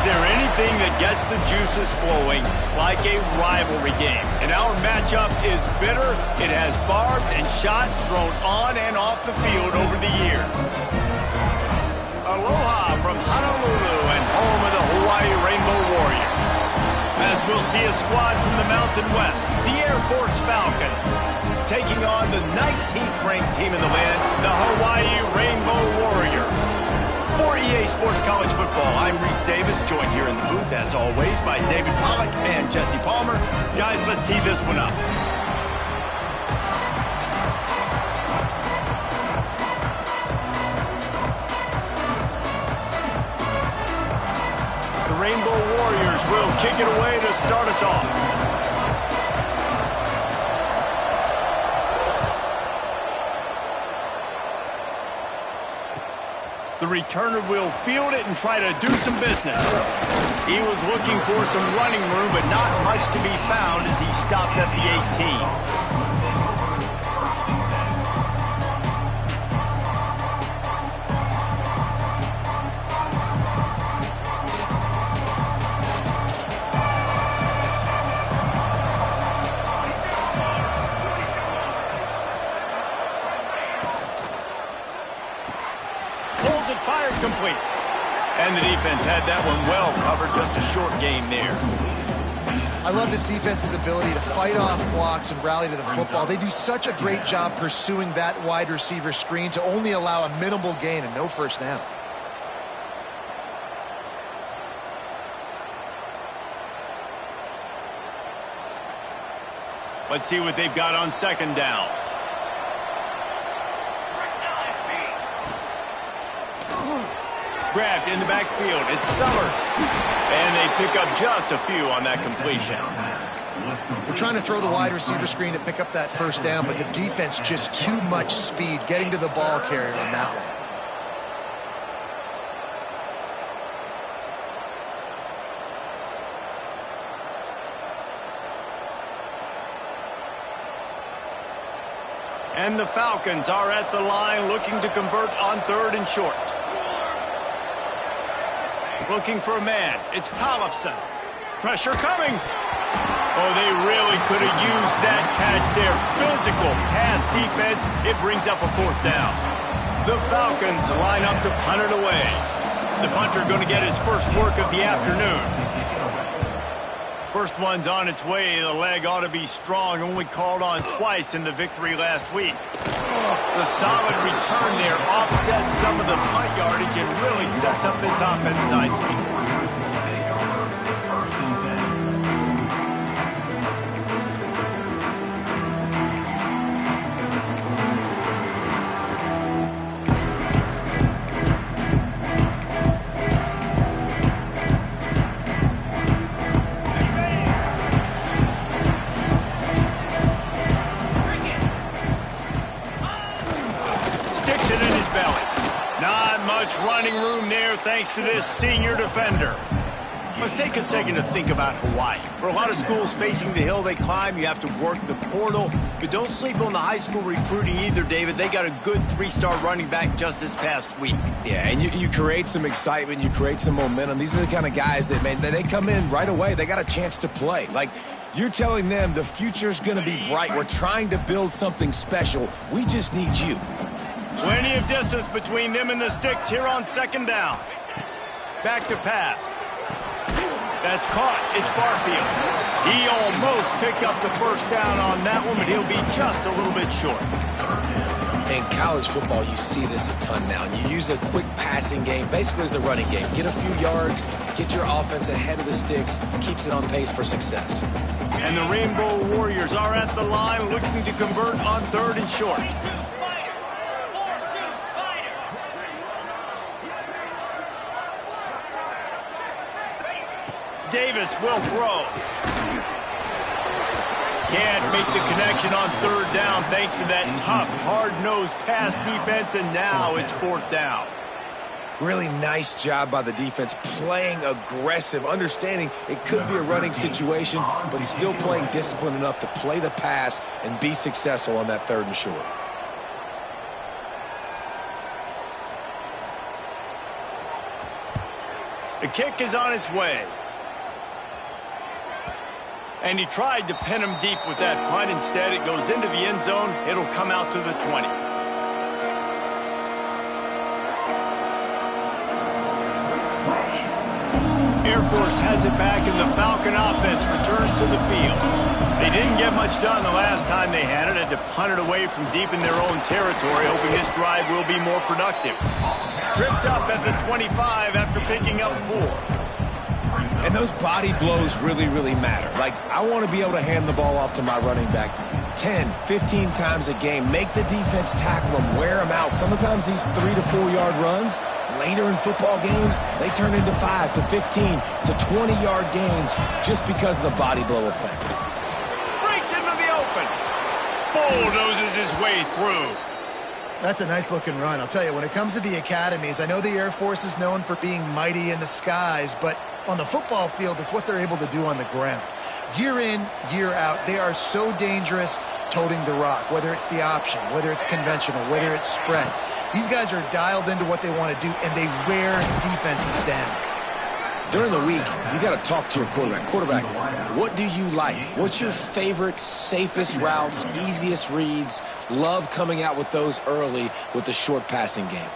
there anything that gets the juices flowing like a rivalry game? And our matchup is bitter. It has barbs and shots thrown on and off the field over the years. Aloha from Honolulu and home of the Hawaii Rainbow Warriors. As we'll see a squad from the Mountain West, the Air Force Falcons, taking on the 19th ranked team in the land, the Hawaii Rainbow Warriors. For EA Sports College Football, I'm Reese Davis, joined here in the booth, as always, by David Pollack and Jesse Palmer. Guys, let's tee this one up. The Rainbow Warriors will kick it away to start us off. The returner will field it and try to do some business. He was looking for some running room, but not much to be found as he stopped at the 18. Fired complete. And the defense had that one well covered. Just a short game there. I love this defense's ability to fight off blocks and rally to the football. They do such a great job pursuing that wide receiver screen to only allow a minimal gain and no first down. Let's see what they've got on second down. Grabbed in the backfield. It's Summers. And they pick up just a few on that completion. We're trying to throw the wide receiver screen to pick up that first down, but the defense just too much speed getting to the ball carrier on that one. And the Falcons are at the line looking to convert on third and short. Looking for a man. It's Tollefson. Pressure coming. Oh, they really could have used that catch there. Physical pass defense. It brings up a fourth down. The Falcons line up to punt it away. The punter going to get his first work of the afternoon. First one's on its way. The leg ought to be strong. Only called on twice in the victory last week. The solid return there offsets some of the punt yardage and really sets up this offense nicely. Running room there thanks to this senior defender. Let's take a second to think about Hawaii. For a lot of schools facing the hill they climb, you have to work the portal. But don't sleep on the high school recruiting either, David. They got a good 3-star running back just this past week. Yeah, and you create some excitement, you create some momentum. These are the kind of guys that, man, they come in right away. They got a chance to play. Like, you're telling them the future's going to be bright. We're trying to build something special. We just need you. Plenty of distance between them and the sticks here on second down. Back to pass. That's caught. It's Barfield. He almost picked up the first down on that one, but he'll be just a little bit short. In college football, you see this a ton now. And you use a quick passing game, basically as the running game. Get a few yards, get your offense ahead of the sticks, keeps it on pace for success. And the Rainbow Warriors are at the line looking to convert on third and short. Davis will throw. Can't make the connection on third down thanks to that tough, hard-nosed pass defense, and now it's fourth down. Really nice job by the defense, playing aggressive, understanding it could be a running situation, but still playing disciplined enough to play the pass and be successful on that third and short. The kick is on its way. And he tried to pin him deep with that punt. Instead, it goes into the end zone. It'll come out to the 20. Air Force has it back, and the Falcon offense returns to the field. They didn't get much done the last time they had it. Had to punt it away from deep in their own territory, hoping this drive will be more productive. Tripped up at the 25 after picking up 4. And those body blows really, really matter. Like, I want to be able to hand the ball off to my running back 10, 15 times a game. Make the defense tackle them, wear them out. Sometimes these 3 to 4 yard runs, later in football games, they turn into 5 to 15 to 20 yard gains just because of the body blow effect. Breaks into the open. Bulldozes his way through. That's a nice-looking run. I'll tell you, when it comes to the academies, I know the Air Force is known for being mighty in the skies, but on the football field, it's what they're able to do on the ground. Year in, year out, they are so dangerous toting the rock, whether it's the option, whether it's conventional, whether it's spread. These guys are dialed into what they want to do, and they wear defenses down. During the week, you got to talk to your quarterback. Quarterback, what do you like? What's your favorite, safest routes, easiest reads? Love coming out with those early with the short passing game.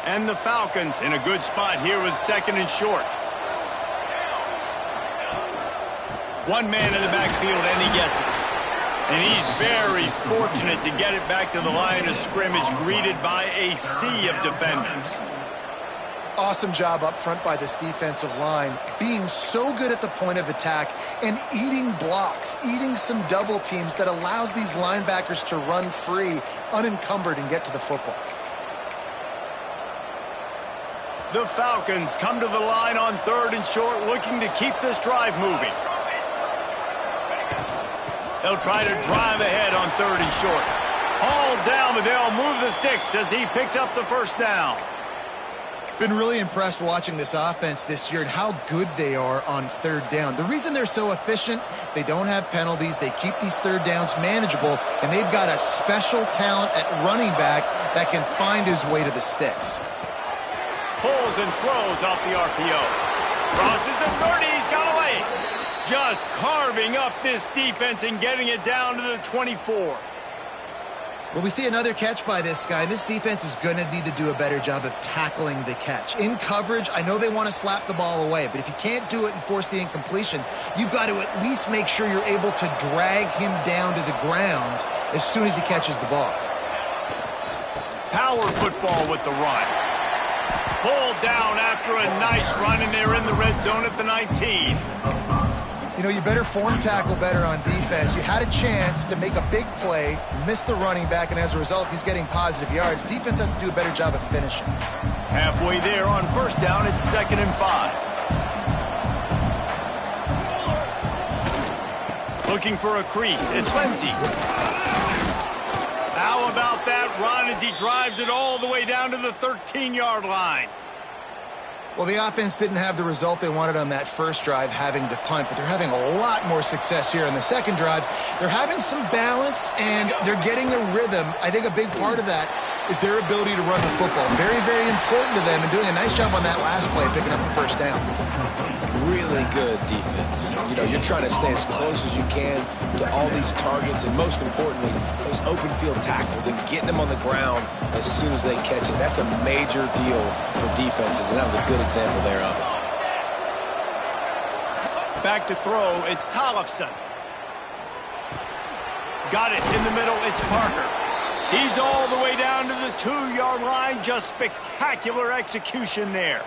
And the Falcons in a good spot here with 2nd and short. One man in the backfield, and he gets it. And he's very fortunate to get it back to the line of scrimmage, greeted by a sea of defenders. Awesome job up front by this defensive line, being so good at the point of attack and eating blocks, eating some double teams that allows these linebackers to run free, unencumbered, and get to the football. The Falcons come to the line on 3rd and short, looking to keep this drive moving. They'll try to drive ahead on 3rd and short. All down, but they'll move the sticks as he picks up the first down. Been really impressed watching this offense this year and how good they are on 3rd down. The reason they're so efficient, they don't have penalties, they keep these 3rd downs manageable, and they've got a special talent at running back that can find his way to the sticks. Pulls and throws off the RPO. Crosses the 30, he's got away. Just carving up this defense and getting it down to the 24. Well, we see another catch by this guy. This defense is going to need to do a better job of tackling the catch. In coverage, I know they want to slap the ball away, but if you can't do it and force the incompletion, you've got to at least make sure you're able to drag him down to the ground as soon as he catches the ball. Power football with the run. Pulled down after a nice run, and they're in the red zone at the 19. You know, you better form tackle better on defense. You had a chance to make a big play, miss the running back, and as a result, he's getting positive yards. Defense has to do a better job of finishing. Halfway there on 1st down, it's 2nd and 5. Looking for a crease. It's Lindsey. How about that run as he drives it all the way down to the 13-yard line? Well, the offense didn't have the result they wanted on that first drive, having to punt, but they're having a lot more success here in the second drive. They're having some balance, and they're getting a rhythm. I think a big part of that is their ability to run the football. Very, very important to them, and doing a nice job on that last play, picking up the first down. Really good defense. You know, you're trying to stay as close as you can to all these targets, and most importantly, those open field tackles and getting them on the ground as soon as they catch it. That's a major deal for defenses, and that was a good example there of it. Back to throw, it's Tollefson. Got it in the middle, it's Parker. He's all the way down to the 2-yard line. Just spectacular execution there.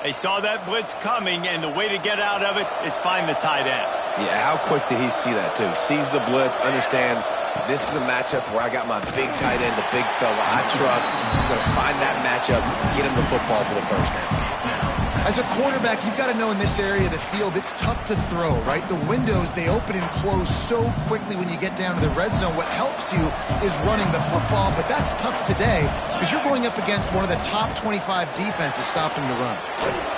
They saw that blitz coming, and the way to get out of it is find the tight end. Yeah, how quick did he see that, too? Sees the blitz, understands this is a matchup where I got my big tight end, the big fella I trust. I'm going to find that matchup, get him the football for the first down. As a quarterback, you've got to know in this area of the field, it's tough to throw, right? The windows, they open and close so quickly when you get down to the red zone. What helps you is running the football, but that's tough today because you're going up against one of the top 25 defenses stopping the run.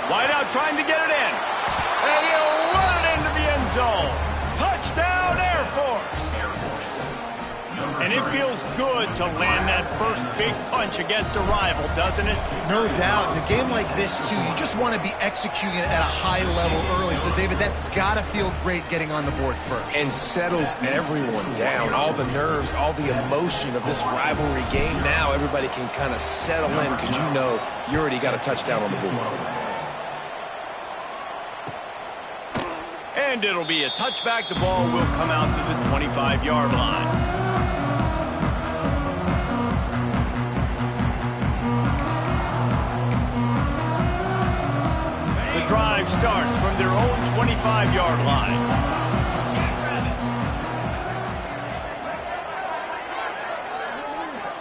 Wideout trying to get it in. And he'll run it into the end zone. Touchdown, Air Force. And it feels good to land that first big punch against a rival, doesn't it? No doubt. In a game like this, too, you just want to be executing it at a high level early. So, David, that's got to feel great getting on the board first. And settles everyone down. All the nerves, all the emotion of this rivalry game. Now everybody can kind of settle in because you know you already got a touchdown on the board. And it'll be a touchback. The ball will come out to the 25-yard line. The drive starts from their own 25-yard line.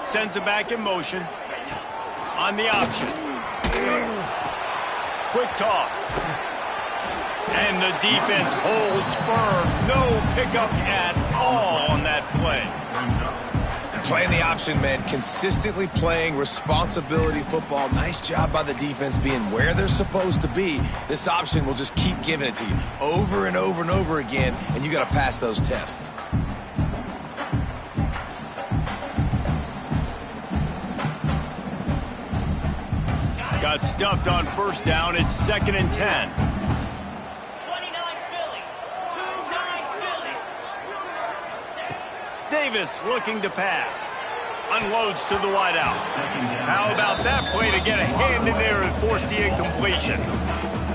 Sends it back in motion. On the option. Quick toss. And the defense holds firm. No pickup at all on that play. Playing the option, man. Consistently playing responsibility football. Nice job by the defense being where they're supposed to be. This option will just keep giving it to you over and over and over again, and you got to pass those tests. Got stuffed on first down. It's 2nd and 10. Davis looking to pass. Unloads to the wideout. How about that play to get a hand in there and force the incompletion?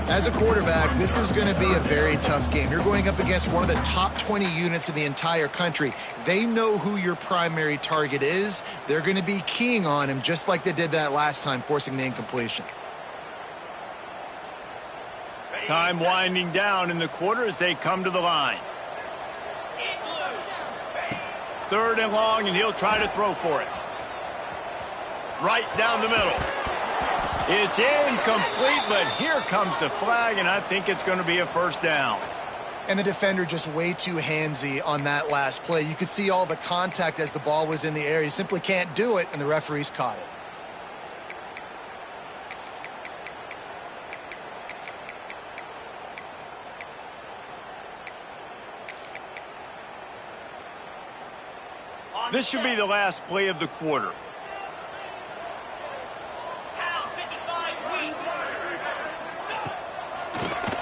As a quarterback, this is going to be a very tough game. You're going up against one of the top 20 units in the entire country. They know who your primary target is. They're going to be keying on him just like they did that last time, forcing the incompletion. Time winding down in the quarter as they come to the line. 3rd and long, and he'll try to throw for it. Right down the middle. It's incomplete, but here comes the flag, and I think it's going to be a first down. And the defender just way too handsy on that last play. You could see all the contact as the ball was in the air. He simply can't do it, and the referees caught it. This should be the last play of the quarter.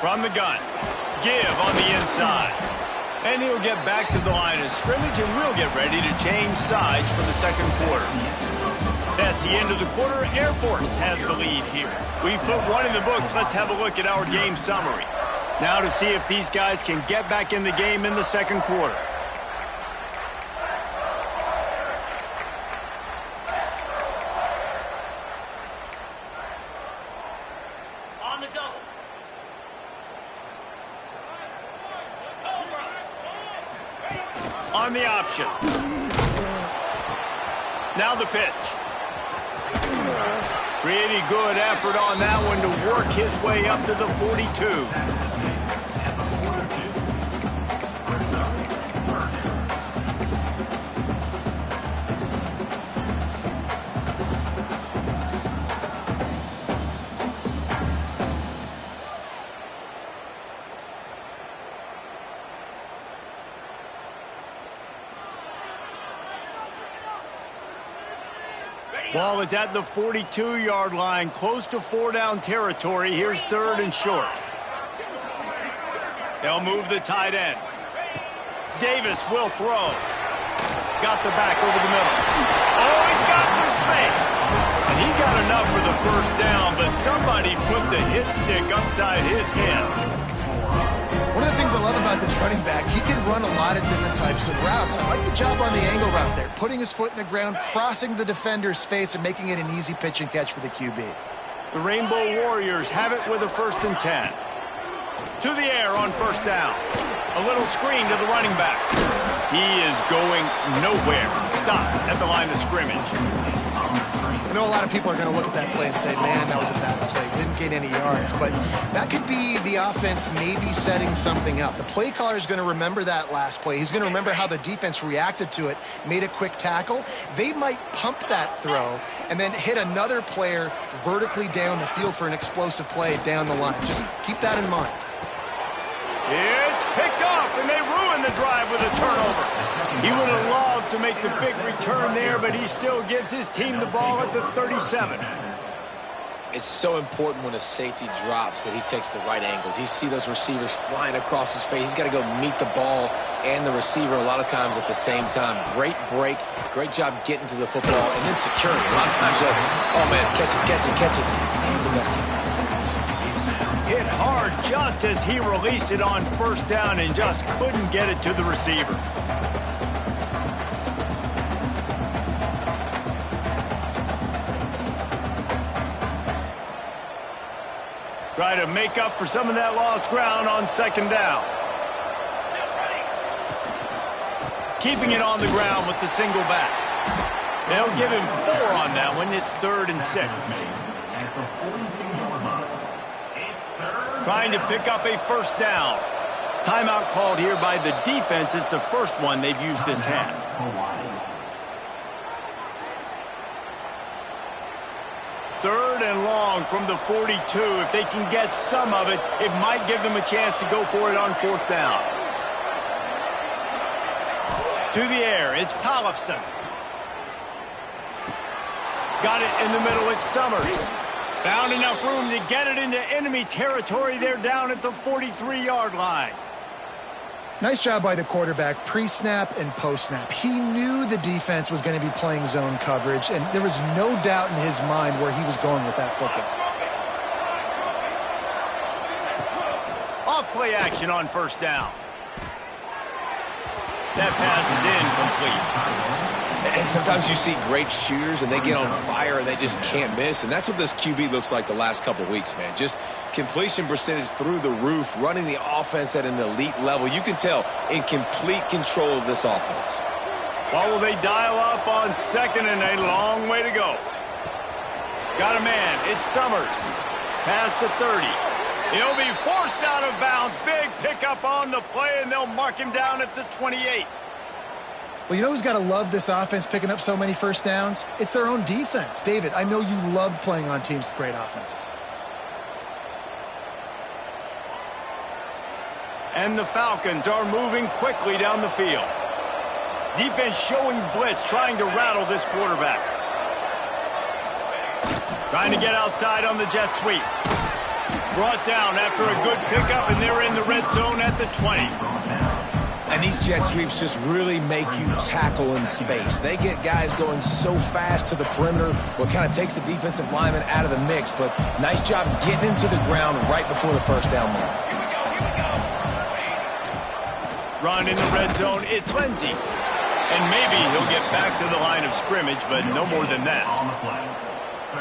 From the gun. Give on the inside. And he'll get back to the line of scrimmage, and we'll get ready to change sides for the second quarter. That's the end of the quarter. Air Force has the lead here. We've put one in the books. Let's have a look at our game summary. Now to see if these guys can get back in the game in the second quarter. On the option. Now the pitch. Pretty good effort on that one to work his way up to the 42. Ball is at the 42-yard line, close to 4-down territory. Here's 3rd and short. They'll move the tight end. Davis will throw. Got the back over the middle. Oh, he's got some space. And he got enough for the first down, but somebody put the hit stick upside his head. One of the things I love about this running back, he can run a lot of different types of routes. I like the job on the angle route there, putting his foot in the ground, crossing the defender's face, and making it an easy pitch and catch for the QB. The Rainbow Warriors have it with a 1st and 10. To the air on first down. A little screen to the running back. He is going nowhere. Stop at the line of scrimmage. I know a lot of people are going to look at that play and say, man, that was a bad play. Didn't gain any yards. But that could be the offense maybe setting something up. The play caller is going to remember that last play. He's going to remember how the defense reacted to it, made a quick tackle. They might pump that throw and then hit another player vertically down the field for an explosive play down the line. Just keep that in mind. It's picked off, and they ruin the drive with a turnover. He would have loved to make the big return there, but he still gives his team the ball at the 37. It's so important when a safety drops that he takes the right angles. You see those receivers flying across his face. He's got to go meet the ball and the receiver a lot of times at the same time. Great break. Great job getting to the football and then securing it. A lot of times you're like, oh, man, catch it. Hit hard just as he released it on first down and just couldn't get it to the receiver. Try to make up for some of that lost ground on second down. Keeping it on the ground with the single back. They'll give him 4 on that one. It's 3rd and 6. Trying to pick up a first down. Timeout called here by the defense. It's the first one they've used this half. Third and long from the 42. If they can get some of it, it might give them a chance to go for it on fourth down. To the air, it's Tollefson. Got it in the middle, it's Summers. Found enough room to get it into enemy territory. They're down at the 43-yard line. Nice job by the quarterback, pre-snap and post-snap. He knew the defense was going to be playing zone coverage, and there was no doubt in his mind where he was going with that football. Off play action on first down. That pass is incomplete. And sometimes you see great shooters, and they get on fire, and they just can't miss. And that's what this QB looks like the last couple weeks, man. Just completion percentage through the roof, running the offense at an elite level. You can tell in complete control of this offense. What will they dial up on second and a long way to go? Got a man. It's Summers. Past the 30. He'll be forced out of bounds. Big pickup on the play, and they'll mark him down at the 28. Well, you know who's got to love this offense picking up so many first downs? It's their own defense. David, I know you love playing on teams with great offenses. And the Falcons are moving quickly down the field. Defense showing blitz, trying to rattle this quarterback. Trying to get outside on the jet sweep. Brought down after a good pickup, and they're in the red zone at the 20. And these jet sweeps just really make you tackle in space. They get guys going so fast to the perimeter, what kind of takes the defensive lineman out of the mix. But nice job getting him to the ground right before the first down mark. Run in the red zone, it's Lindsey. And maybe he'll get back to the line of scrimmage, but no more than that.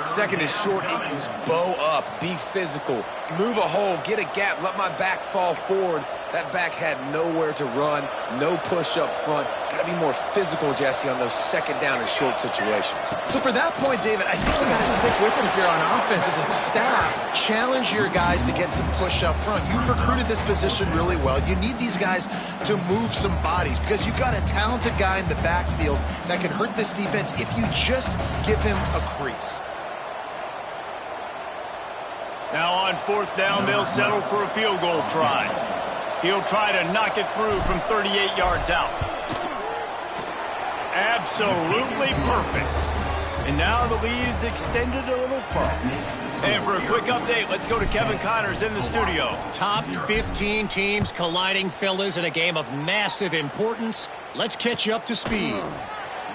Second is short equals bow up, be physical, move a hole, get a gap, let my back fall forward. That back had nowhere to run, no push up front. Got to be more physical, Jesse, on those second down and short situations. So for that point, David, I think you got to stick with it if you're on offense as a staff. Challenge your guys to get some push up front. You've recruited this position really well. You need these guys to move some bodies because you've got a talented guy in the backfield that can hurt this defense if you just give him a crease. Now on fourth down, they'll settle for a field goal try. He'll try to knock it through from 38 yards out. Absolutely perfect. And now the lead is extended a little further. And for a quick update, let's go to Kevin Connors in the studio. Top 15 teams colliding, fellas, in a game of massive importance. Let's catch you up to speed.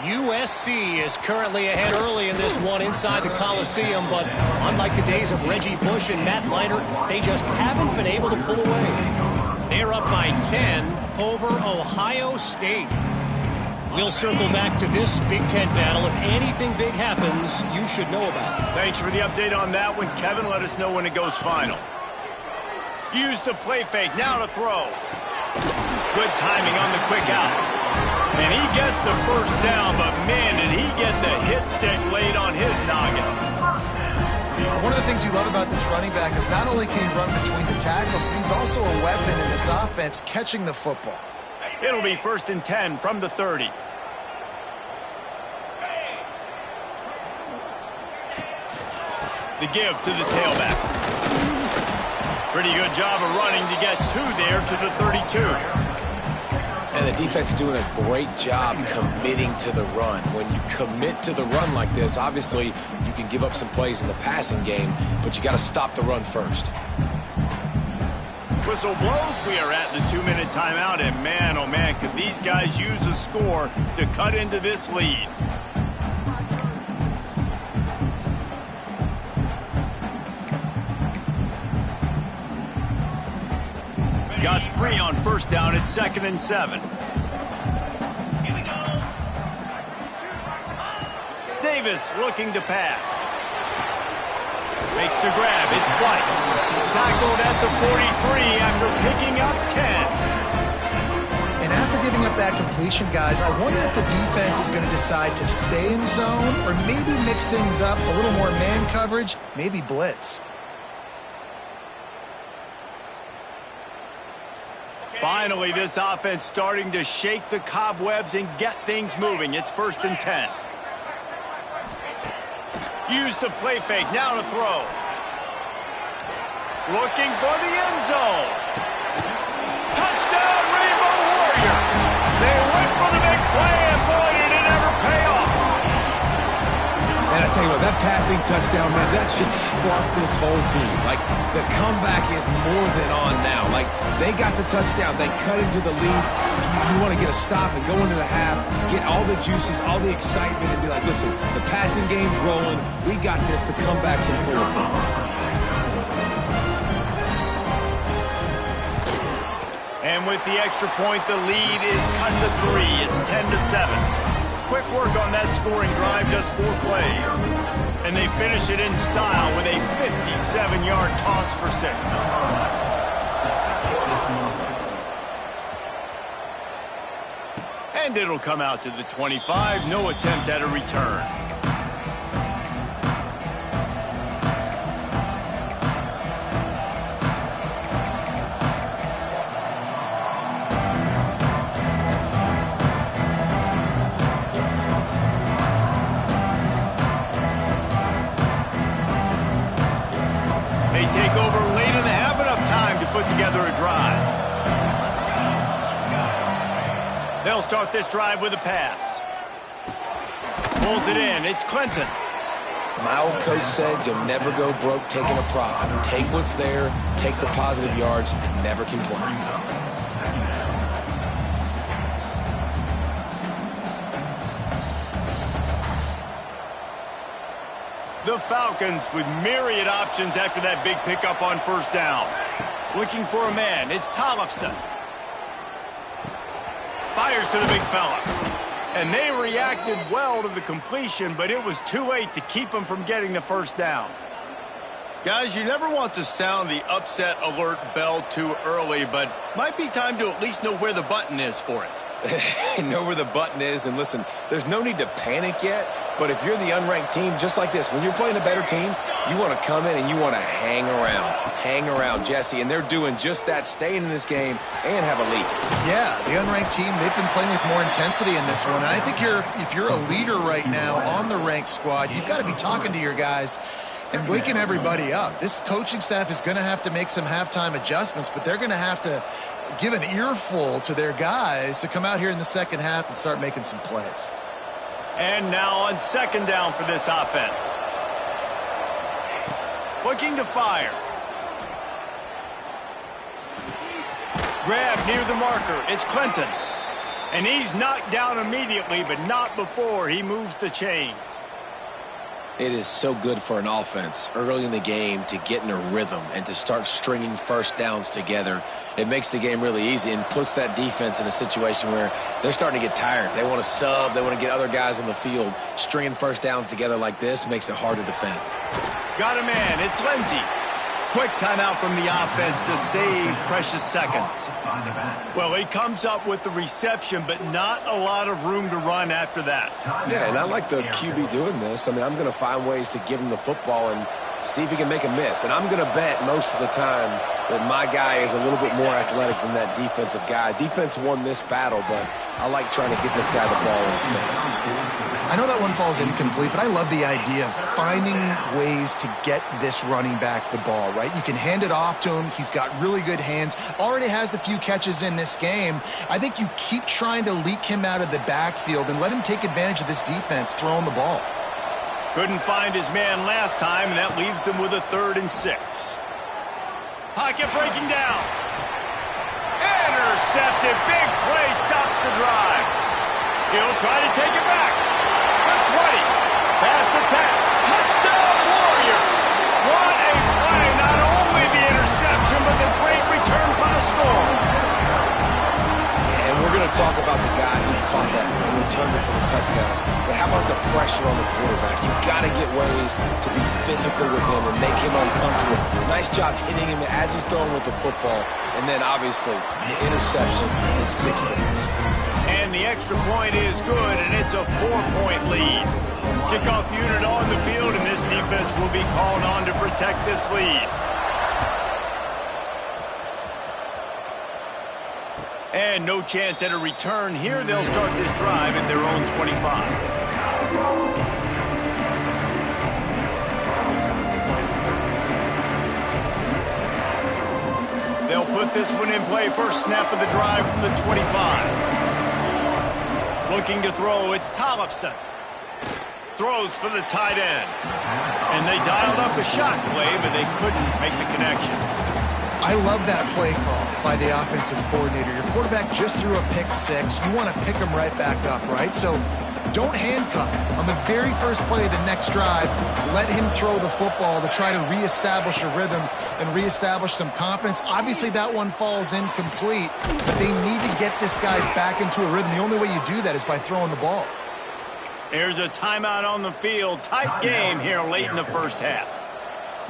USC is currently ahead early in this one inside the Coliseum, but unlike the days of Reggie Bush and Matt Leinart, they just haven't been able to pull away. They're up by 10 over Ohio State. We'll circle back to this Big Ten battle. If anything big happens, you should know about it. Thanks for the update on that one, Kevin. Let us know when it goes final. Use the play fake. Now to throw. Good timing on the quick out. And he gets the first down, but man, did he get the hit stick laid on his noggin. One of the things you love about this running back is not only can he run between the tackles, but he's also a weapon in this offense, catching the football. It'll be 1st and 10 from the 30. The give to the tailback. Pretty good job of running to get 2 there to the 32. And the defense doing a great job committing to the run. When you commit to the run like this, obviously you can give up some plays in the passing game, but you got to stop the run first. Whistle blows. We are at the 2-minute timeout, and man, oh man, could these guys use a score to cut into this lead. Got 3 on first down at 2nd and 7. Davis looking to pass. Makes the grab. It's White. Tackled at the 43 after picking up 10. And after giving up that completion, guys, I wonder if the defense is going to decide to stay in zone or maybe mix things up, a little more man coverage, maybe blitz. Finally, this offense starting to shake the cobwebs and get things moving. It's 1st and 10. Use the play fake. Now to throw. Looking for the end zone. Touchdown, Rainbow Warriors. They went for the big play, and boy, did it ever pay off. And I tell you what, that passing touchdown, man, that should spark this whole team. Like, the comeback is more than on now. Like, they got the touchdown. They cut into the lead. You want to get a stop and go into the half, get all the juices, all the excitement, and be like, listen, the passing game's rolling. We got this. The comeback's in full effect. And with the extra point, the lead is cut to 3. It's 10-7. Quick work on that scoring drive, just 4 plays. And they finish it in style with a 57-yard toss for 6. And it'll come out to the 25. No attempt at a return. They take over late in the half, enough time to put together a drive. They'll start this drive with a pass. Pulls it in. It's Clinton. My old coach said you'll never go broke taking a profit. Take what's there, take the positive yards, and never complain. The Falcons with myriad options after that big pickup on first down. Looking for a man. It's Tollefson. Fires to the big fella. And they reacted well to the completion, but it was too late to keep them from getting the first down. Guys, you never want to sound the upset alert bell too early, but might be time to at least know where the button is for it. Know where the button is, and listen, there's no need to panic yet, but if you're the unranked team, just like this, when you're playing a better team, you want to come in and you want to hang around, Jesse, and they're doing just that, staying in this game and have a lead. Yeah, the unranked team, they've been playing with more intensity in this one, and I think if you're a leader right now on the ranked squad, you've got to be talking to your guys and waking everybody up. This coaching staff is going to have to make some halftime adjustments, but they're going to have to give an earful to their guys to come out here in the second half and start making some plays. And now on second down for this offense. Looking to fire. Grab near the marker. It's Clinton. And he's knocked down immediately, but not before he moves the chains. It is so good for an offense early in the game to get in a rhythm and to start stringing first downs together. It makes the game really easy and puts that defense in a situation where they're starting to get tired. They want to sub. They want to get other guys on the field. Stringing first downs together like this makes it hard to defend. Got a man. It's Lindsey. Quick timeout from the offense to save precious seconds. Well, he comes up with the reception, but not a lot of room to run after that. Yeah, and I like the QB doing this. I mean, I'm going to find ways to give him the football and see if he can make a miss. And I'm going to bet most of the time that my guy is a little bit more athletic than that defensive guy. Defense won this battle, but I like trying to get this guy the ball in space. I know that one falls incomplete, but I love the idea of finding ways to get this running back the ball, right? You can hand it off to him. He's got really good hands. Already has a few catches in this game. I think you keep trying to leak him out of the backfield and let him take advantage of this defense throwing the ball. Couldn't find his man last time, and that leaves him with a 3rd and 6. Pocket breaking down. Intercepted. Big play stops the drive. He'll try to take it back. The 20. Pass attack. Touchdown Warriors. What a play. Not only the interception, but the great return for the score. And we're going to talk about the guy who caught that and returned it for the touchdown. But how about the pressure on the quarterback? You've got to get ways to be physical with him and make him uncomfortable. Nice job hitting him as he's throwing with the football. And then, obviously, the interception and 6 points. And the extra point is good, and it's a 4-point lead. Kickoff unit on the field, and this defense will be called on to protect this lead. And no chance at a return here. They'll start this drive at their own 25. They'll put this one in play. First snap of the drive from the 25. Looking to throw, it's Tollefson. Throws for the tight end. And they dialed up a shot play, but they couldn't make the connection. I love that play call by the offensive coordinator. Your quarterback just threw a pick 6. You want to pick him right back up, right? So don't handcuff him. On the very first play of the next drive, let him throw the football to try to reestablish a rhythm and reestablish some confidence. Obviously, that one falls incomplete, but they need to get this guy back into a rhythm. The only way you do that is by throwing the ball. There's a timeout on the field. Tight game here late in the first half.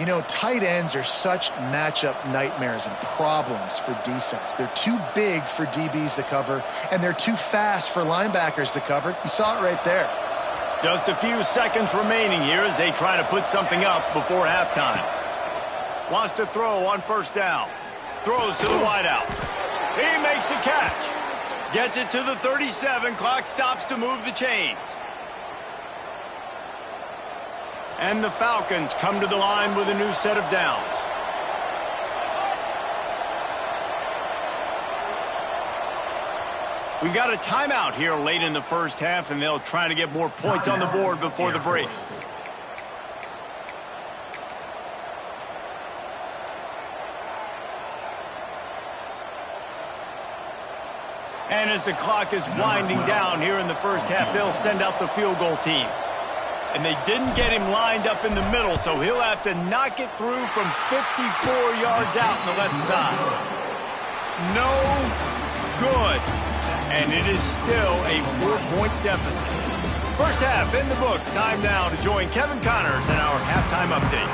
You know, tight ends are such matchup nightmares and problems for defense. They're too big for DBs to cover, and they're too fast for linebackers to cover. You saw it right there. Just a few seconds remaining here as they try to put something up before halftime. Wants to throw on first down. Throws to the wideout. He makes a catch. Gets it to the 37. Clock stops to move the chains. And the Falcons come to the line with a new set of downs. We got a timeout here late in the first half, and they'll try to get more points on the board before the break. And as the clock is winding down here in the first half, they'll send out the field goal team. And they didn't get him lined up in the middle, so he'll have to knock it through from 54 yards out on the left side. No good. And it is still a 4-point deficit. First half in the books. Time now to join Kevin Connors in our halftime update.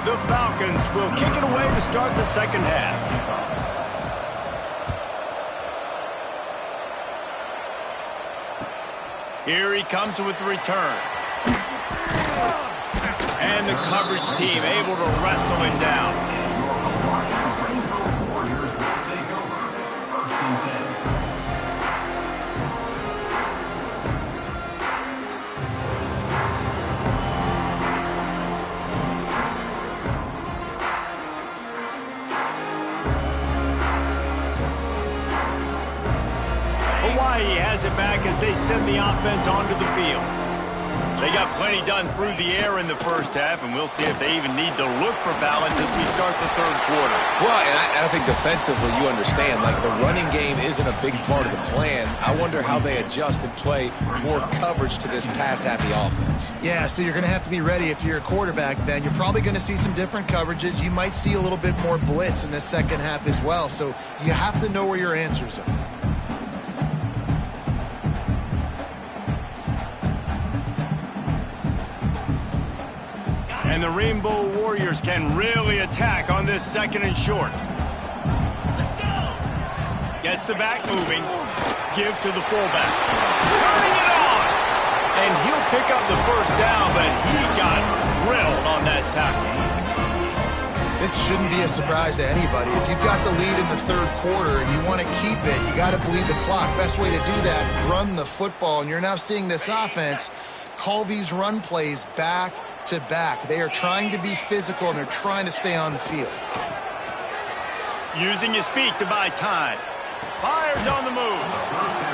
The Falcons will kick it away to start the second half. Here he comes with the return. And the coverage team able to wrestle him down. Hawaii has it back as they send the offense onto the field. They got plenty done through the air in the first half, and we'll see if they even need to look for balance as we start the third quarter. Well, and I think defensively you understand, like the running game isn't a big part of the plan. I wonder how they adjust and play more coverage to this pass-happy offense. Yeah, so you're going to have to be ready if you're a quarterback then. You're probably going to see some different coverages. You might see a little bit more blitz in the second half as well, so you have to know where your answers are. And the Rainbow Warriors can really attack on this second and short. Gets the back moving. Give to the fullback. Turning it on! And he'll pick up the first down, but he got drilled on that tackle. This shouldn't be a surprise to anybody. If you've got the lead in the third quarter and you want to keep it, you got to bleed the clock. Best way to do that, run the football. And you're now seeing this offense call these run plays back to back. They are trying to be physical, and they're trying to stay on the field. Using his feet to buy time. Fires on the move.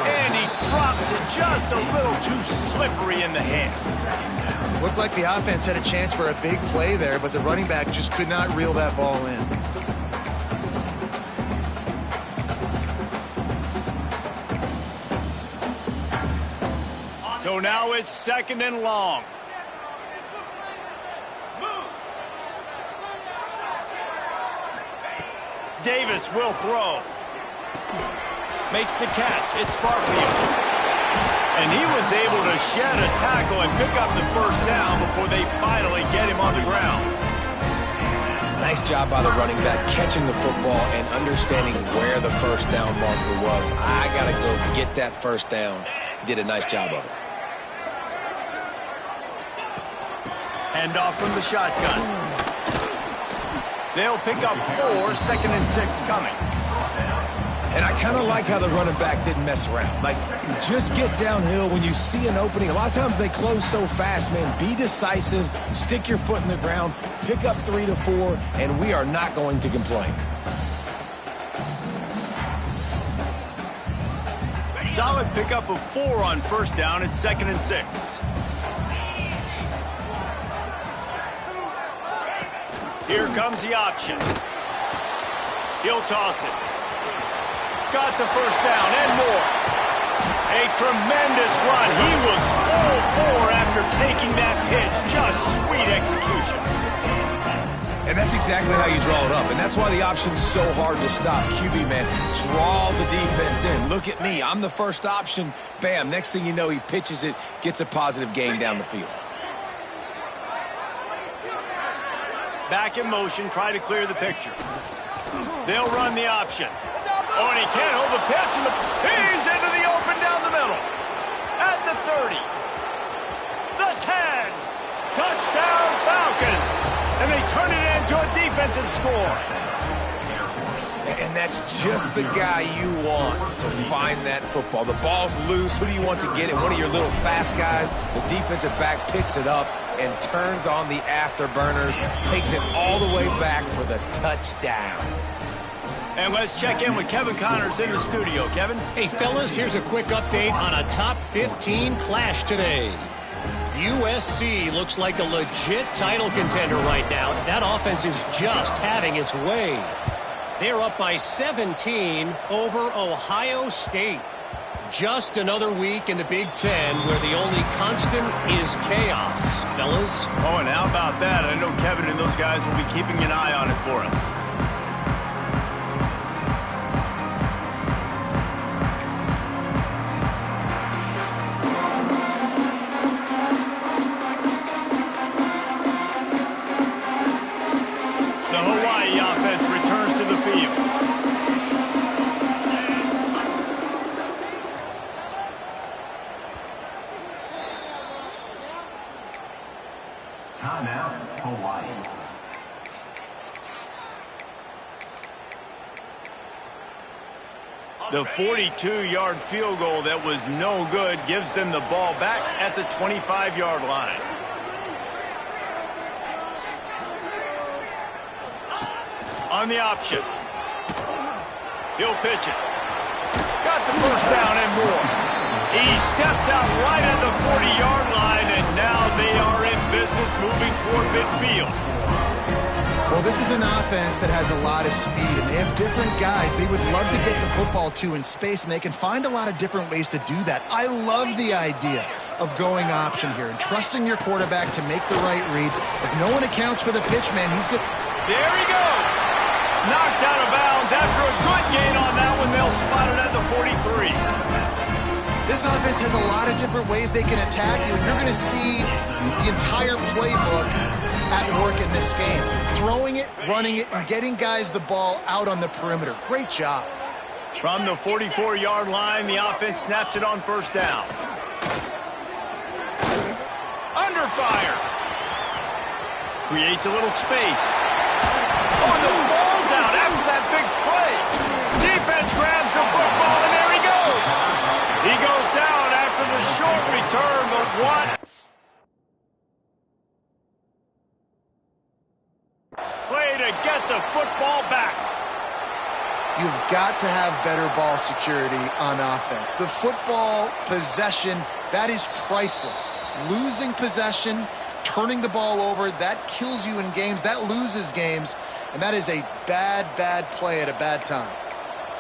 And he drops it just a little too slippery in the hands. Looked like the offense had a chance for a big play there, but the running back just could not reel that ball in. So now it's 2nd and long. Davis will throw. Makes the catch. It's Barfield. And he was able to shed a tackle and pick up the first down before they finally get him on the ground. Nice job by the running back catching the football and understanding where the first down marker was. I got to go get that first down. He did a nice job of it. Hand off from the shotgun. They'll pick up 4, 2nd and 6 coming. And I kind of like how the running back didn't mess around. Like, just get downhill when you see an opening. A lot of times they close so fast, man. Be decisive, stick your foot in the ground, pick up 3 to 4, and we are not going to complain. Solid pickup of 4 on first down. It's 2nd and 6. Here comes the option. He'll toss it. Got the first down and more. A tremendous run. He was full bore after taking that pitch. Just sweet execution. And that's exactly how you draw it up. And that's why the option's so hard to stop. QB, man, draw the defense in. Look at me. I'm the first option. Bam. Next thing you know, he pitches it, gets a positive gain down the field. Back in motion, try to clear the picture. They'll run the option. Oh, and he can't hold the pitch. And he's into the open down the middle. At the 30. The 10. Touchdown Falcons. And they turn it into a defensive score. And that's just the guy you want to find that football. The ball's loose. Who do you want to get it? One of your little fast guys. The defensive back picks it up and turns on the afterburners, takes it all the way back for the touchdown. And let's check in with Kevin Connors in the studio. Kevin? Hey, fellas, here's a quick update on a top 15 clash today. USC looks like a legit title contender right now. That offense is just having its way. They're up by 17 over Ohio State. Just another week in the Big Ten where the only constant is chaos, fellas. Oh, and how about that? I know Kevin and those guys will be keeping an eye on it for us. The Hawaii offense returns to the field. Timeout, Hawaii. The 42-yard field goal that was no good gives them the ball back at the 25-yard line. On the option. He'll pitch it. Got the first down and more. He steps out right at the 40-yard line, and now they are in business moving toward midfield. Well, this is an offense that has a lot of speed, and they have different guys they would love to get the football to in space, and they can find a lot of different ways to do that. I love the idea of going option here and trusting your quarterback to make the right read. If no one accounts for the pitch, man, he's good. There he goes. Knocked out of bounds after a good gain on that one. They'll spot it at the 43. This offense has a lot of different ways they can attack you, and you're going to see the entire playbook at work in this game. Throwing it, running it, and getting guys the ball out on the perimeter. Great job. From the 44-yard line, the offense snaps it on first down. Under fire. Creates a little space. You've got to have better ball security on offense. The football possession, that is priceless. Losing possession, turning the ball over, that kills you in games, that loses games, and that is a bad, bad play at a bad time.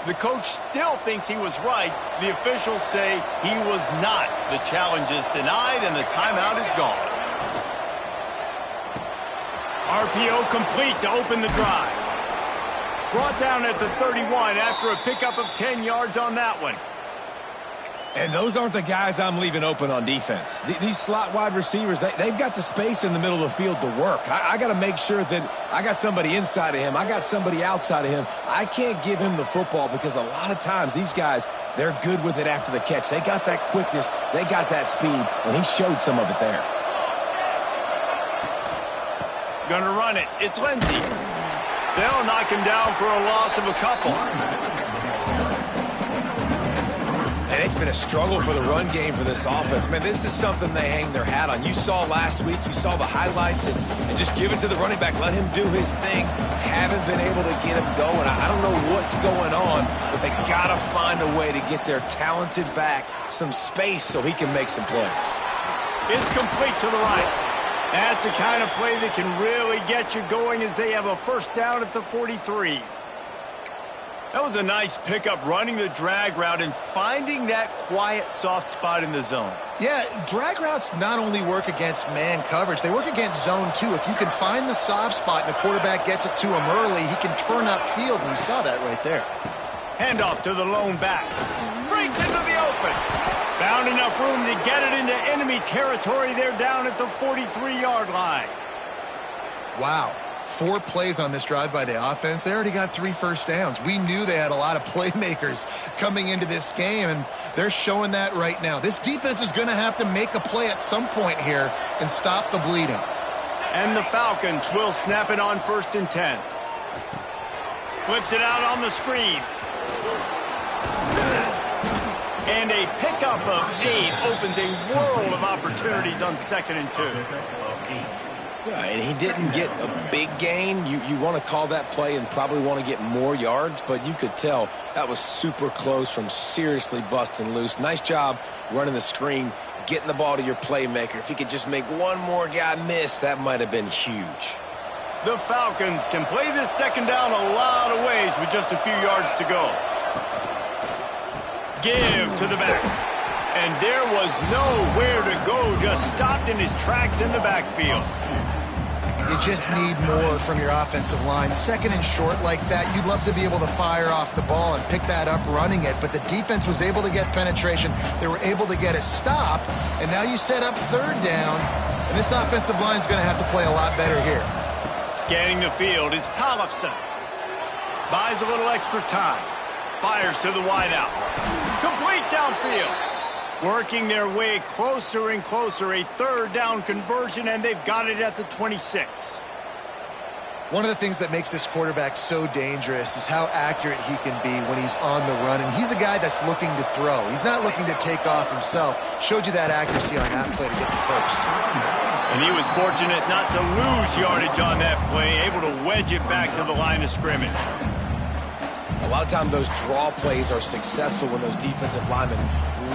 The coach still thinks he was right. The officials say he was not. The challenge is denied, and the timeout is gone. RPO complete to open the drive. Brought down at the 31 after a pickup of 10 yards on that one. And those aren't the guys I'm leaving open on defense. These slot wide receivers, they've got the space in the middle of the field to work. I got to make sure that I got somebody inside of him. I got somebody outside of him. I can't give him the football because a lot of times these guys, they're good with it after the catch. They got that quickness. They got that speed, and he showed some of it there. Gonna run it. It's Lindsey. They'll knock him down for a loss of a couple. And it's been a struggle for the run game for this offense. Man, this is something they hang their hat on. You saw last week, you saw the highlights, and just give it to the running back. Let him do his thing. Haven't been able to get him going. I don't know what's going on, but they got to find a way to get their talented back some space so he can make some plays. It's complete to the right. That's the kind of play that can really get you going as they have a first down at the 43. That was a nice pickup, running the drag route and finding that quiet, soft spot in the zone. Yeah, drag routes not only work against man coverage, they work against zone too. If you can find the soft spot and the quarterback gets it to him early, he can turn upfield, and you saw that right there. Handoff to the lone back. Breaks into the open. Found enough room to get it into enemy territory. They're down at the 43-yard line. Wow. 4 plays on this drive by the offense. They already got 3 first downs. We knew they had a lot of playmakers coming into this game, and they're showing that right now. This defense is going to have to make a play at some point here and stop the bleeding. And the Falcons will snap it on 1st and 10. Flips it out on the screen. And a pickup of 8 opens a world of opportunities on 2nd and 2. Yeah, and he didn't get a big gain. You want to call that play and probably want to get more yards, but you could tell that was super close from seriously busting loose. Nice job running the screen, getting the ball to your playmaker. If he could just make one more guy miss, that might have been huge. The Falcons can play this 2nd down a lot of ways with just a few yards to go. Give to the back. And there was nowhere to go, just stopped in his tracks in the backfield. You just need more from your offensive line. 2nd and short like that, you'd love to be able to fire off the ball and pick that up running it, but the defense was able to get penetration. They were able to get a stop, and now you set up 3rd down, and this offensive line is going to have to play a lot better here. Scanning the field, it's Tollefson. Buys a little extra time. Fires to the wideout. Complete downfield. Working their way closer and closer. A 3rd down conversion, and they've got it at the 26. One of the things that makes this quarterback so dangerous is how accurate he can be when he's on the run. And he's a guy that's looking to throw. He's not looking to take off himself. Showed you that accuracy on that play to get the first. And he was fortunate not to lose yardage on that play, able to wedge it back to the line of scrimmage. A lot of times those draw plays are successful when those defensive linemen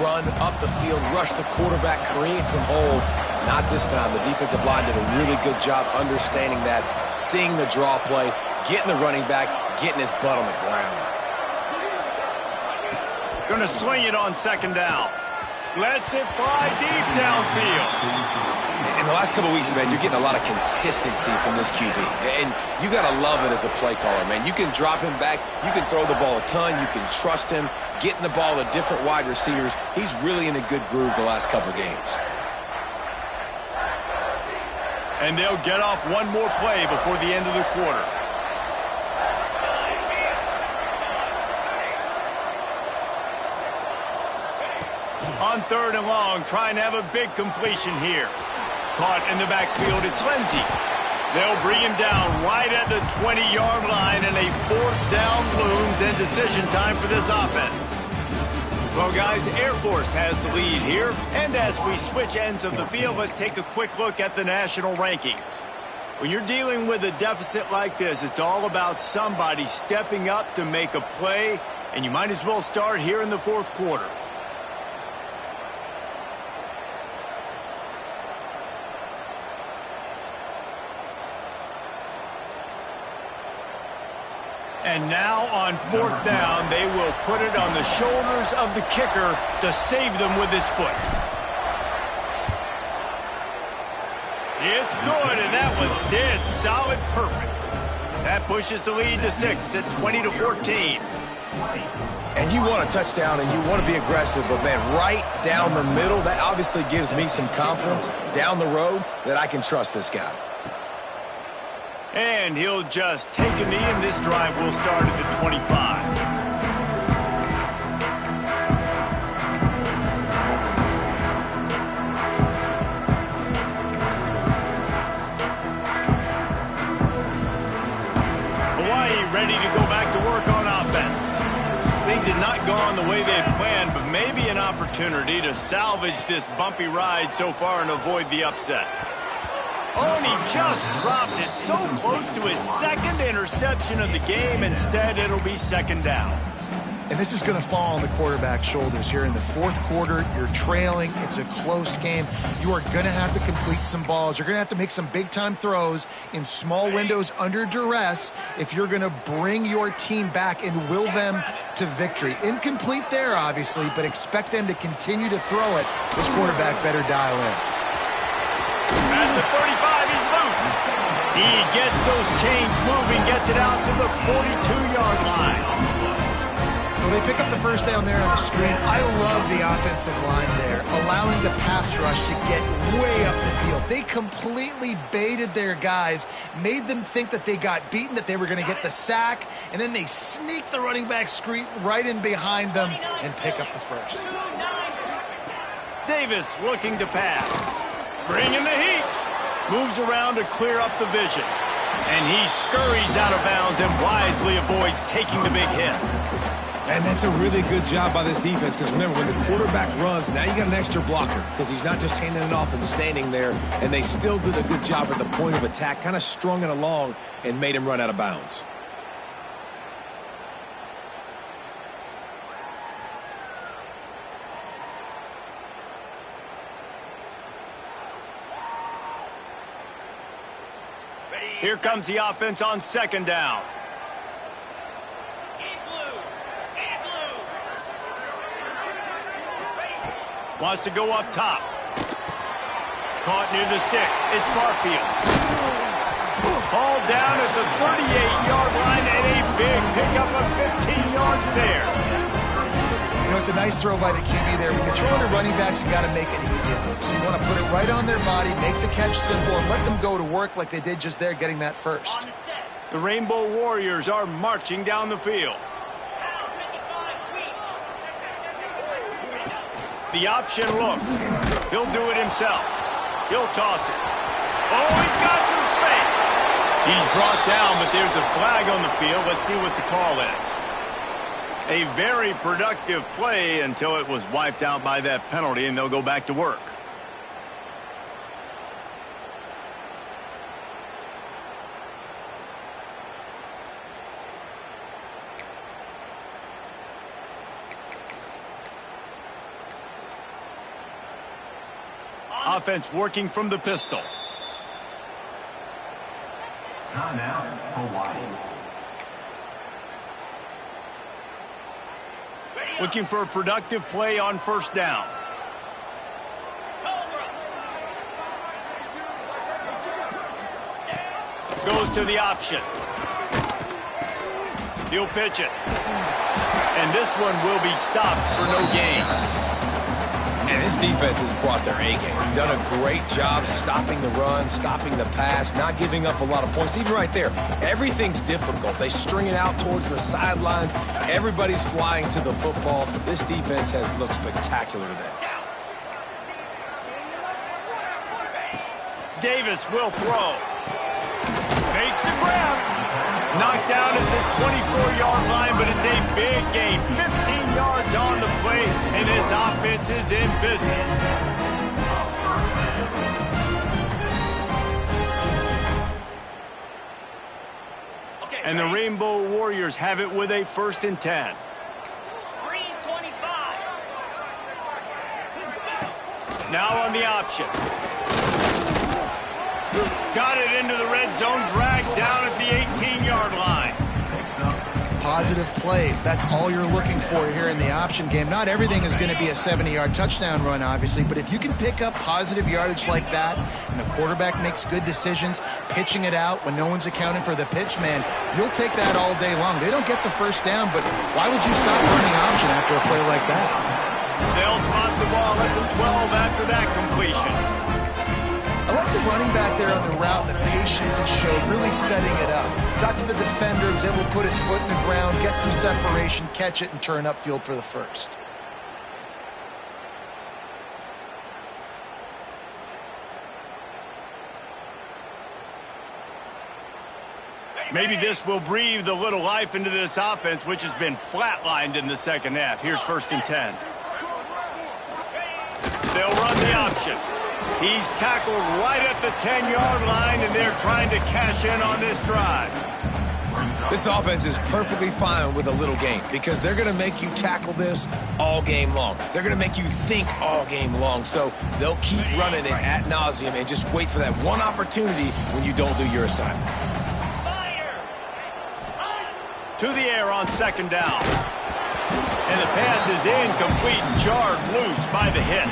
run up the field, rush the quarterback, create some holes. Not this time. The defensive line did a really good job understanding that, seeing the draw play, getting the running back, getting his butt on the ground. Going to swing it on 2nd down. Lets it fly deep downfield. In the last couple of weeks, man, you're getting a lot of consistency from this QB. And you got to love it as a play caller, man. You can drop him back. You can throw the ball a ton. You can trust him, getting the ball to different wide receivers. He's really in a good groove the last couple games. And they'll get off one more play before the end of the quarter. On 3rd and long, trying to have a big completion here. Caught in the backfield, it's Lindsey. They'll bring him down right at the 20-yard line, and a 4th down looms and decision time for this offense. Well, guys, Air Force has the lead here. And as we switch ends of the field, let's take a quick look at the national rankings. When you're dealing with a deficit like this, it's all about somebody stepping up to make a play, and you might as well start here in the fourth quarter. And now on fourth down, they will put it on the shoulders of the kicker to save them with his foot. It's good, and that was dead solid perfect. That pushes the lead to 6 at 20-14. And you want a touchdown and you want to be aggressive, but, man, right down the middle, that obviously gives me some confidence down the road that I can trust this guy. And he'll just take a knee, and this drive will start at the 25. Ready to go back to work on offense. Things had not gone the way they had planned, but maybe an opportunity to salvage this bumpy ride so far and avoid the upset. Oh, and he just dropped it so close to his second interception of the game. Instead, it'll be second down. And this is going to fall on the quarterback's shoulders here in the fourth quarter. You're trailing. It's a close game. You are going to have to complete some balls. You're going to have to make some big-time throws in small windows under duress if you're going to bring your team back and will them to victory. Incomplete there, obviously, but expect them to continue to throw it. This quarterback better dial in. At the 35, he's loose. He gets those chains moving, gets it out to the 42-yard line. Well, they pick up the first down there on the screen. I love the offensive line there, allowing the pass rush to get way up the field. They completely baited their guys, made them think that they got beaten, that they were going to get the sack, and then they sneak the running back screen right in behind them and pick up the first. Davis looking to pass. Bringing the heat. Moves around to clear up the vision. And he scurries out of bounds and wisely avoids taking the big hit. And that's a really good job by this defense because, remember, when the quarterback runs, now you got an extra blocker because he's not just handing it off and standing there, and they still did a good job at the point of attack, kind of strung it along and made him run out of bounds. Here comes the offense on second down. Wants to go up top. Caught near the sticks. It's Barfield. Ball down at the 38-yard line and a big pickup of 15 yards there. You know, it's a nice throw by the QB there. When you're throwing to running backs, you got to make it easy. So you want to put it right on their body, make the catch simple, and let them go to work like they did just there, getting that first. The Rainbow Warriors are marching down the field. The option look. He'll do it himself. He'll toss it. Oh, he's got some space. He's brought down, but there's a flag on the field. Let's see what the call is. A very productive play until it was wiped out by that penalty, and they'll go back to work. Offense working from the pistol. Timeout, Hawaii. Looking for a productive play on first down. Goes to the option. He'll pitch it. And this one will be stopped for no gain. And this defense has brought their A game. Done a great job stopping the run, stopping the pass, not giving up a lot of points. Even right there, everything's difficult. They string it out towards the sidelines. Everybody's flying to the football. This defense has looked spectacular today. Davis will throw. Fakes the grab. Knocked down at the 24-yard line, but it's a big gain. 15 yards on the play, and this offense is in business. And the Rainbow Warriors have it with a 1st and 10. Now on the option. Got it into the red zone, dragged down at the 18-yard line. Positive plays. That's all you're looking for here in the option game. Not everything is going to be a 70-yard touchdown run, obviously, but if you can pick up positive yardage like that and the quarterback makes good decisions, pitching it out when no one's accounting for the pitch, man, you'll take that all day long. They don't get the first down, but why would you stop running option after a play like that? They'll spot the ball at the 12 after that completion. I like the running back there on the route, the patience he showed, really setting it up. Got to the defender, was able to put his foot in the ground, get some separation, catch it, and turn upfield for the first. Maybe this will breathe a little life into this offense, which has been flatlined in the second half. Here's 1st and 10. They'll run the option. He's tackled right at the 10-yard line, and they're trying to cash in on this drive. This offense is perfectly fine with a little game because they're going to make you tackle this all game long. They're going to make you think all game long. So they'll keep running it ad nauseum and just wait for that one opportunity when you don't do your assignment. To the air on 2nd down. And the pass is incomplete and jarred loose by the hit.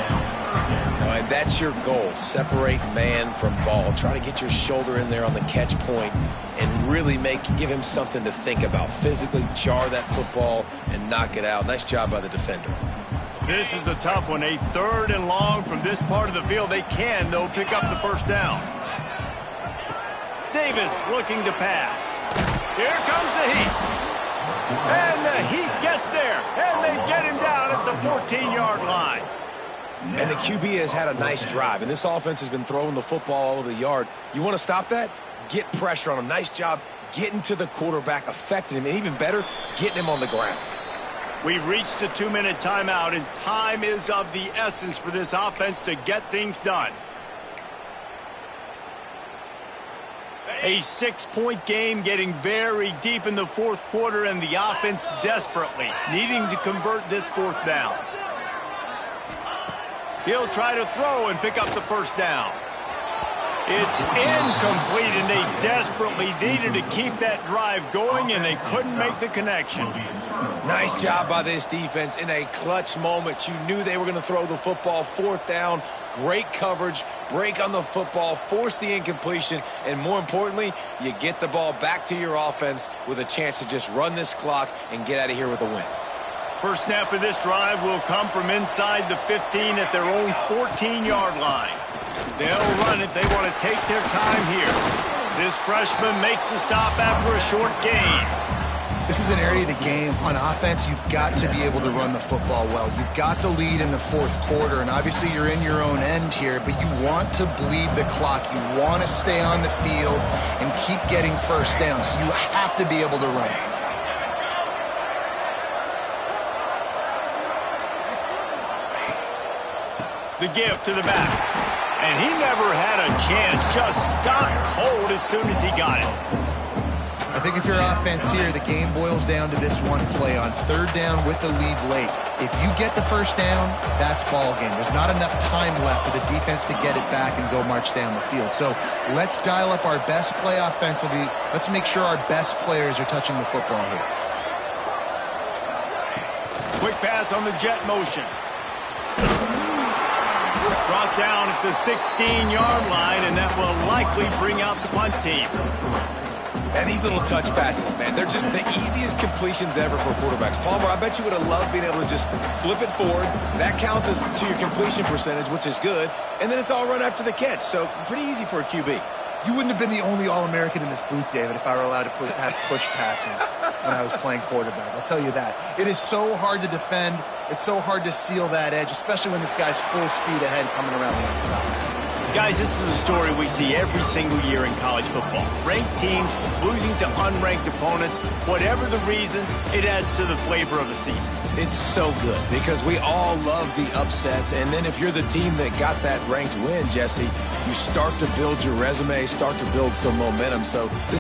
And that's your goal. Separate man from ball. Try to get your shoulder in there on the catch point and really give him something to think about. Physically jar that football and knock it out. Nice job by the defender. This is a tough one. A 3rd and long from this part of the field. They can, though, pick up the 1st down. Davis looking to pass. Here comes the heat. And the heat gets there. And they get him down at the 14-yard line. And the QB has had a nice drive, and this offense has been throwing the football all over the yard. You want to stop that? Get pressure on him. Nice job getting to the quarterback, affecting him, and even better, getting him on the ground. We've reached the 2-minute timeout, and time is of the essence for this offense to get things done. A 6-point game getting very deep in the 4th quarter, and the offense desperately needing to convert this 4th down. He'll try to throw and pick up the 1st down. It's incomplete, and they desperately needed to keep that drive going, and they couldn't make the connection. Nice job by this defense in a clutch moment. You knew they were going to throw the football. 4th down, great coverage, break on the football, force the incompletion, and more importantly, you get the ball back to your offense with a chance to just run this clock and get out of here with a win. First snap of this drive will come from inside the 15 at their own 14-yard line. They'll run it. They want to take their time here. This freshman makes the stop after a short gain. This is an area of the game on offense you've got to be able to run the football well. You've got the lead in the 4th quarter, and obviously you're in your own end here, but you want to bleed the clock. You want to stay on the field and keep getting first down, so you have to be able to run it. The give to the back. And he never had a chance. Just stopped cold as soon as he got it. I think if you're offense here, the game boils down to this one play on 3rd down with the lead late. If you get the 1st down, that's ball game. There's not enough time left for the defense to get it back and go march down the field. So let's dial up our best play offensively. Let's make sure our best players are touching the football here. Quick pass on the jet motion. Brought down at the 16-yard line, and that will likely bring out the punt team. And these little touch passes, man, they're just the easiest completions ever for quarterbacks. Palmer, I bet you would have loved being able to just flip it forward. That counts as to your completion percentage, which is good. And then it's all run after the catch, so pretty easy for a QB. You wouldn't have been the only All-American in this booth, David, if I were allowed to have push passes when I was playing quarterback. I'll tell you that. It is so hard to defend. It's so hard to seal that edge, especially when this guy's full speed ahead coming around the outside. Guys, this is a story we see every single year in college football. Ranked teams losing to unranked opponents. Whatever the reasons, it adds to the flavor of the season. It's so good because we all love the upsets. And then if you're the team that got that ranked win, Jesse, you start to build your resume, start to build some momentum. So this